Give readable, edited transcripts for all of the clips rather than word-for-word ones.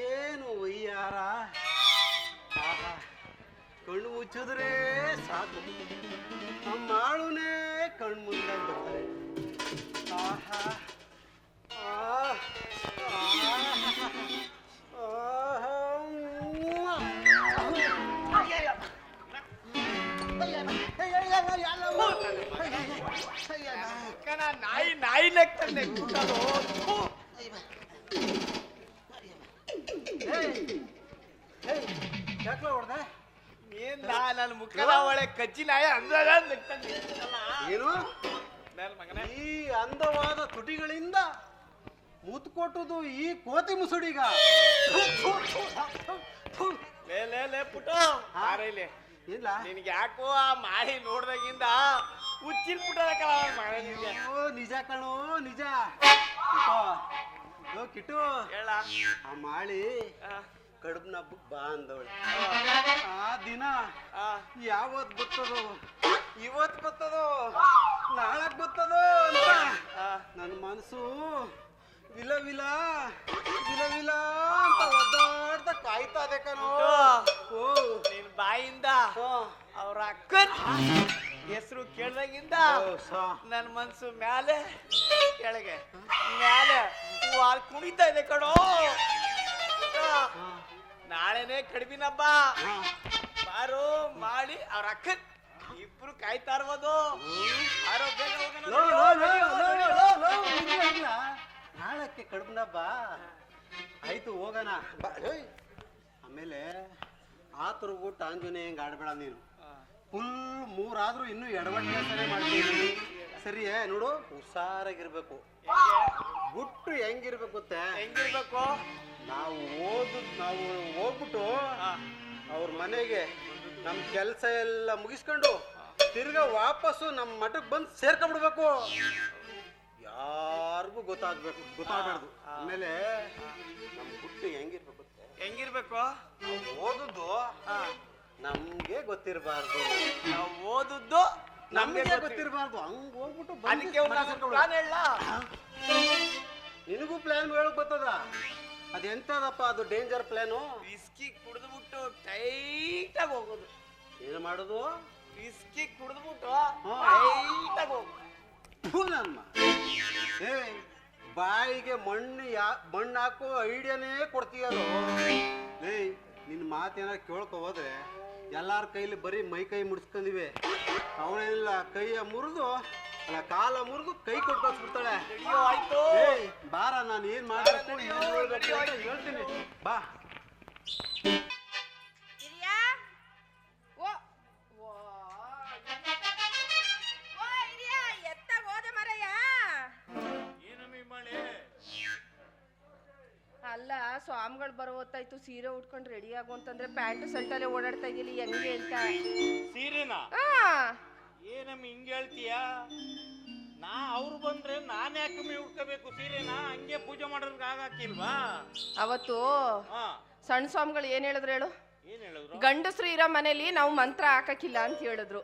ಏನು ಒಯ್ಯಾರ, ಕಣ್ಣು ಮುಚ್ಚಿದ್ರೆ ಸಾಕು ನಮ್ಮ ಆಳುನೇ ಕಣ್ಣು ಮುಂದೆ ಬರ್ತಾರೆ. ಆಹಾ ನಾಯಿ ನಾಯಿ ಲೆಕ್ಕನೆ ಯಾಕ್ಲ ಹೊಡ್ದೆ? ಏನ್ ನನ್ನ ಮುಖದ ಒಳ್ಳೆ ಕಚ್ಚಿ ನಾಯಿ ಅಂದಾಗ ಏನು ಈ ಅಂದವಾದ ತುಟಿಗಳಿಂದ ಮುತ್ಕೊಟ್ಟುದು ಈ ಕೋತಿ ಮುಸುಡಿಗ. ಲೇ ಪುಟ ಆರೈಲೆ ಇಲ್ಲ ನಿನಗೆ ಯಾಕೋ ಆ ಮಾಡಿ ನೋಡ್ದಾಗಿಂದ ಹುಚ್ಚಿಲ್ ಪುಟದ ನಿಜ ಕಣೋ ನಿಜ. ಕಿಟ್ಟು ಹೇಳ ಆ ಮಾಳಿ ಕಡುಬನ ಹಬ್ಬಕ್ ಬಾ ಅಂದವಳು. ಆ ದಿನ ಯಾವತ್ ಗೊತ್ತದೋ, ಇವತ್ ಗೊತ್ತದೋ, ನಾಳಕ್ ಗೊತ್ತದೋ ಅಂತ ನನ್ನ ಮನಸ್ಸು ವಿಲ ವಿಲ ವಿಲ ವಿಲ ಅಂತ ಒದ್ದಾಡ್ತಾ ಕಾಯ್ತಾ ಇದೆ ಕಣೋ. ನಿನ್ ಬಾಯಿಂದ ಅವ್ರ ಅಕ್ಕನ್ ಹೆಸರು ಕೇಳ್ದಾಗಿಂದ ನನ್ನ ಮನ್ಸು ಮ್ಯಾಲೆ ಕೆಳಗೆ ಮ್ಯಾಲೆ ಕುಣಿತಾ ಇದೆ ಕಣೋ. ನಾಳೆನೆ ಕಡಿಮಿನ ಹಬ್ಬ, ಬಾರೋ ಮಾಡಿ ಅವ್ರ ಅಕ್ಕನ್ ಇಬ್ರು ಕಾಯ್ತಾ ಇರ್ಬೋದು. ನಾಳಕ್ಕೆ ಕಡಿಮೆ ಹಬ್ಬ ಆಯ್ತು, ಹೋಗೋಣ. ಆಮೇಲೆ ಆತುರ್ಬಿಟ್ಟು ಆಂಜನೇಯ ಹೆಂಗ್ ಆಡ್ಬೇಡ ನೀನು. ಫುಲ್ 3 ಆದ್ರೂ ಇನ್ನೂ ಎಡವಟ್ಟೆ ಮಾಡ್ತೀನಿ. ಸರಿಯೇ ನೋಡು, ಹುಷಾರಾಗಿರ್ಬೇಕು. ಗುಟ್ಟು ಹೆಂಗಿರ್ಬೇಕು ಗೊತ್ತೇ? ಹೆಂಗಿರ್ಬೇಕು? ನಾವು ಹೋಗ್ಬಿಟ್ಟು ಅವ್ರ ಮನೆಗೆ ನಮ್ ಕೆಲಸ ಎಲ್ಲ ಮುಗಿಸ್ಕೊಂಡು ತಿರ್ಗಾ ವಾಪಸ್ಸು ನಮ್ಮ ಮಠಕ್ಕೆ ಬಂದು ಸೇರ್ಕೊಂಡ್ಬಿಡ್ಬೇಕು. ಯಾರಿಗೂ ಗೊತ್ತಾಗ್ಬಾರ್ದು. ಆಮೇಲೆ ನಮ್ ಗುಟ್ಟು ಹೆಂಗಿರ್ಬೇಕು ಗೊತ್ತೇ? ಹೆಂಗಿರ್ಬೇಕು? ನಾವು ಓದುದು ನಮ್ಗೆ ಗೊತ್ತಿರಬಾರ್ದು. ನಾವು ಓದುದು ನಮ್ಗೆ ಗೊತ್ತಿರಬಾರ್ದು. ಹಂಗ ಹೋಗ್ಬಿಟ್ಟು ನಿನಗೂ ಪ್ಲಾನ್ ಹೇಳಕ್ ಬರ್ತದ? ಅದೆಂತದಪ್ಪ ಅದು ಡೇಂಜರ್ ಪ್ಲಾನು. ವಿಸ್ಕಿ ಕುಡಿದ್ಬಿಟ್ಟು ಟೈಟ್ ಆಗಿ ಹೋಗೋದು. ಏನು ಮಾಡೋದು? ವಿಸ್ಕಿ ಕುಡಿದ್ಬಿಟ್ಟು ಟೈಟ್ ಆಗಿ ಹೋಗೋದು. ಏ ಬಾಯಿಗೆ ಮಣ್ಣು ಹಾಕೋ ಐಡಿಯಾನೇ ಕೊಡ್ತೀಯದು. ಏಯ್ ನಿನ್ನ ಮಾತೇನಾರು ಕೇಳ್ಕೊ ಹೋದ್ರೆ ಎಲ್ಲಾರ ಕೈಲಿ ಬರೀ ಮೈ ಮುಡಿಸ್ಕೊಂಡಿವೆ. ಅವನೇನಿಲ್ಲ ಕೈಯ ಮುರಿದು ಅಲ್ಲ ಕಾಲ ಮುರಿದು ಕೈ ಕೊಟ್ಕೊಳ್ಸ್ಬಿಡ್ತಾಳೆ. ಏಯ್ ಬಾರ, ನಾನು ಏನ್ ಮಾಡ್ಬೇಕು ಹೇಳ್ತೀನಿ ಬಾ. ಅಲ್ಲ ಸ್ವಾಮಿಗಳು ಬರೋ ಹೊತ್ತಾಯ್ತು, ಸೀರೆ ಉಟ್ಕೊಂಡು ರೆಡಿ ಆಗು ಅಂತಂದ್ರೆ ಪ್ಯಾಂಟು ಶರ್ಟಲ್ಲೇ ಓಡಾಡ್ತಾ ಇದೀಲಿ, ಹೆಂಗೆ ಅಂತ. ಸೀರೆನಾ? ಏನಮ್ಮ ಹಿಂಗೆ ಹೇಳ್ತೀಯ? ಅವ್ರು ಬಂದ್ರೆ ನಾನು ಯಾಕೆ ಉಟ್ಕೋಬೇಕು ಸೀರೆನಾ? ಹಂಗೆ ಪೂಜೆ ಮಾಡೋರ್ಗೆ ಆಗಾಕಿಲ್ವಾ? ಅವತ್ತು ಸಣ್ಣ ಸ್ವಾಮಿಗಳು ಏನ್ ಹೇಳಿದ್ರು ಹೇಳು? ಏನ್ ಹೇಳಿದ್ರು? ಗಂಡಸ್ರು ಇರೋ ಮನೇಲಿ ನಾವು ಮಂತ್ರ ಹಾಕಕ್ಕಿಲ್ಲ ಅಂತ ಹೇಳಿದ್ರು.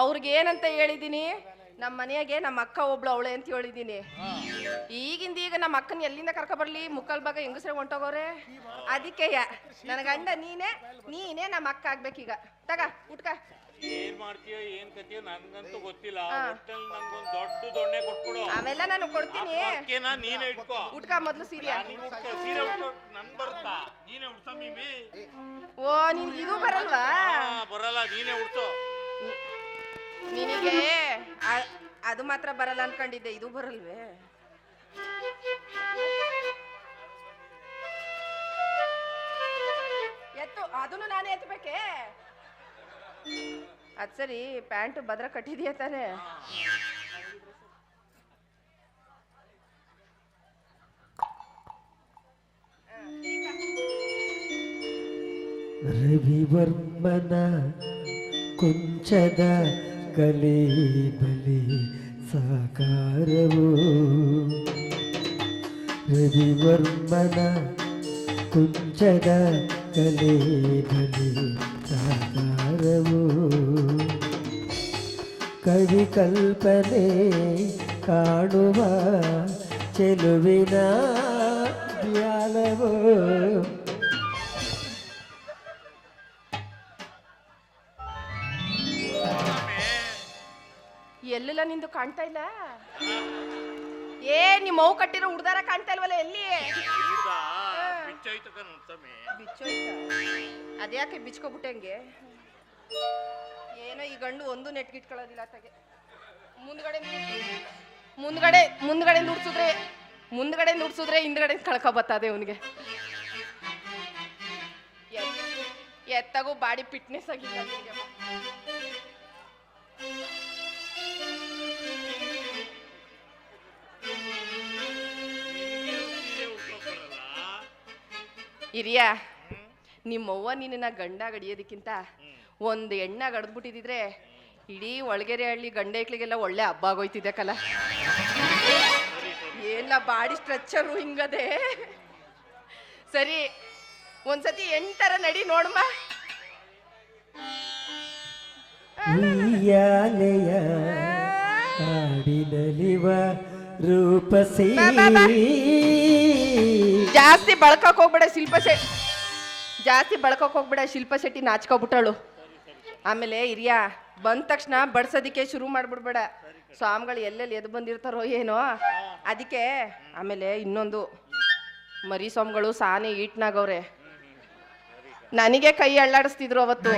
ಅವ್ರಿಗೆ ಏನಂತ ಹೇಳಿದೀನಿ, ನಮ್ಮ ಮನೆಯಾಗೆ ನಮ್ಮ ಅಕ್ಕ ಒಬ್ಳು ಅವಳೆ ಅಂತ ಹೇಳಿದೀನಿ. ಈಗಿಂದ ಈಗ ನಮ್ಮ ಅಕ್ಕನ ಎಲ್ಲಿಂದ ಕರ್ಕ ಬರ್ಲಿ, ಮುಕ್ಕಲ್ ಭಾಗ ಹೆಂಗಸ್ರೆ ಹೊಂಟೋಗೋರೆ. ಅದಕ್ಕೆ ನನ್ನ ಗಂಡ ನೀನೇ ನಮ್ಮ ಅಕ್ಕ ಆಗ್ಬೇಕೀಗ. ತಗ ಉಟ್ಕ. ಏನ್ ಮಾಡ್ತೀಯೋ ಏನ್ ಕತಿಯೋ ನನ್ಗಂತೂ ಗೊತ್ತಿಲ್ಲ. ನಂಗೊಂದ್ ದೊಡ್ಡ ದೊಣ್ಣೆ ಕೊಟ್ಬಿಡು. ಆಮೇಲೆ ನಾನು ಕೊಡ್ತೀನಿ. ನೀನೇ ಇಟ್ಕೋ. ಉಟ್ಕ ಮೊದ್ಲು ಸೀರೆ. ಸೀರೆ ನನ್ ಬರುತ್ತಾ? ನೀನೇ ಉಡ್ಸ ಮೀಮಿ. ಓ ನಿನ್ಗೆ ಇದು ಬರಲ್ವಾ? ಬರಲ್ಲ, ನೀನೇ ಉಡ್ಸೋ. ನಿನಗೆ ಅದು ಮಾತ್ರ ಬರಲ್ಲ ಅನ್ಕೊಂಡಿದ್ದೆ, ಇದು ಬರಲ್ವೇ? ಎತ್ತು, ಅದನ್ನು ನಾನೇ ಎತ್ತಬೇಕೆ? ಅದ್ ಸರಿ, ಪ್ಯಾಂಟ್ ಭದ್ರ ಕಟ್ಟಿದೀಯ ತಾನೆ? ರವಿವರ್ಮನ ಕುಂಚದ ಕಲೆ ಬಲಿ ಸಾಕಾರವು. ರವಿವರ್ಮನ ಕುಂಚದ ಕಲೆ ಬಲಿ ಸಾಕಾರವು. ಕವಿ ಕಲ್ಪನೆ ಕಾಣುವ ಚೆಲುವಿನ ಧ್ಯಾನವೋ ಎಲ್ಲೆಲ್ಲ ನಿಂದು ಕಾಣ್ತಾ ಇಲ್ಲ. ಏ ನಿಮ್ಮ ಮೌ ಕಟ್ಟಿರೋ ಉಡ್ದಾರ ಕಾಣ್ತಾ ಇಲ್ವಲ್ಲ ಎಲ್ಲಿ? ಬಿಚ್ಚೋಯ್ತಾ? ಅದ್ಯಾಕೆ ಬಿಚ್ಕೊಬಿಟ್ಟೆ ಹಂಗೆ? ಏನೋ ಈ ಗಂಡು ಒಂದು ನೆಟ್ಗಿಟ್ಕೊಳ್ಳೋದಿಲ್ಲ ತಗೆ. ಮುಂದ್ಗಡೆ ನುಡ್ಸಿದ್ರೆ ಹಿಂದ್ಗಡೆ ಕಳ್ಕೊ ಬರ್ತದೆ ಅವನಿಗೆ. ಎತ್ತಾಗೂ ಬಾಡಿ ಫಿಟ್ನೆಸ್ ಆಗಿಲ್ಲ ನಿನಗೆ. ಹಿರಿಯ, ನಿಮ್ಮವ್ವ ನಿನ್ನ ಗಂಡ ಗಡಿಯೋದಕ್ಕಿಂತ ಒಂದು ಎಣ್ಣೆ ಗಡ್ದ್ಬಿಟ್ಟಿದ್ರೆ ಇಡೀ ಒಳಗೆರೆ ಹಳ್ಳಿ ಗಂಡೈಕ್ಳಿಗೆಲ್ಲ ಒಳ್ಳೆ ಹಬ್ಬ ಆಗೋಯ್ತಿದೆ ಕಲ. ಏನಿಲ್ಲ ಬಾಡಿ ಸ್ಟ್ರೆಚ್ಚರು ಹಿಂಗದೆ. ಸರಿ ಒಂದ್ಸತಿ ಎಂಟರ ನಡಿ ನೋಡಮ್ಮ. ಉಯ್ಯಾಲೆಯ ಹಾಡಿನಲಿವ ರೂಪಸಿ. ಜಾಸ್ತಿ ಬಳಕಕ್ ಹೋಗ್ಬೇಡ ಶಿಲ್ಪ ಶೆಟ್ಟಿ ನಾಚ್ಕೊಬಿಟ್ಟಳು. ಆಮೇಲೆ ಹಿರಿಯ ಬಂದ ತಕ್ಷಣ ಬಡ್ಸೋದಿಕ್ಕೆ ಶುರು ಮಾಡ್ಬಿಡ್ಬೇಡ. ಸ್ವಾಮಿಗಳು ಎಲ್ಲೆಲ್ಲಿ ಎದ್ದು ಬಂದಿರ್ತಾರೋ ಏನೋ ಅದಕ್ಕೆ. ಆಮೇಲೆ ಇನ್ನೊಂದು, ಮರಿ ಸ್ವಾಮಿಗಳು ಸಾನೆ ಈಟ್ನಾಗವ್ರೆ. ನನಗೆ ಕೈ ಅಳ್ಳಾಡಿಸ್ತಿದ್ರು ಅವತ್ತು.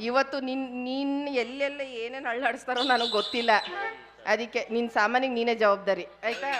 ಇವತ್ತು ನೀನ್ ಎಲ್ಲೆಲ್ಲ ಏನೇನು ಅಳ್ಳಾಡಿಸ್ತಾರೋ ನನಗೆ ಗೊತ್ತಿಲ್ಲ. ಅದಕ್ಕೆ ನಿನ್ನ ಸಾಮಾನಿಗೆ ನೀನೇ ಜವಾಬ್ದಾರಿ ಆಯ್ತಾ.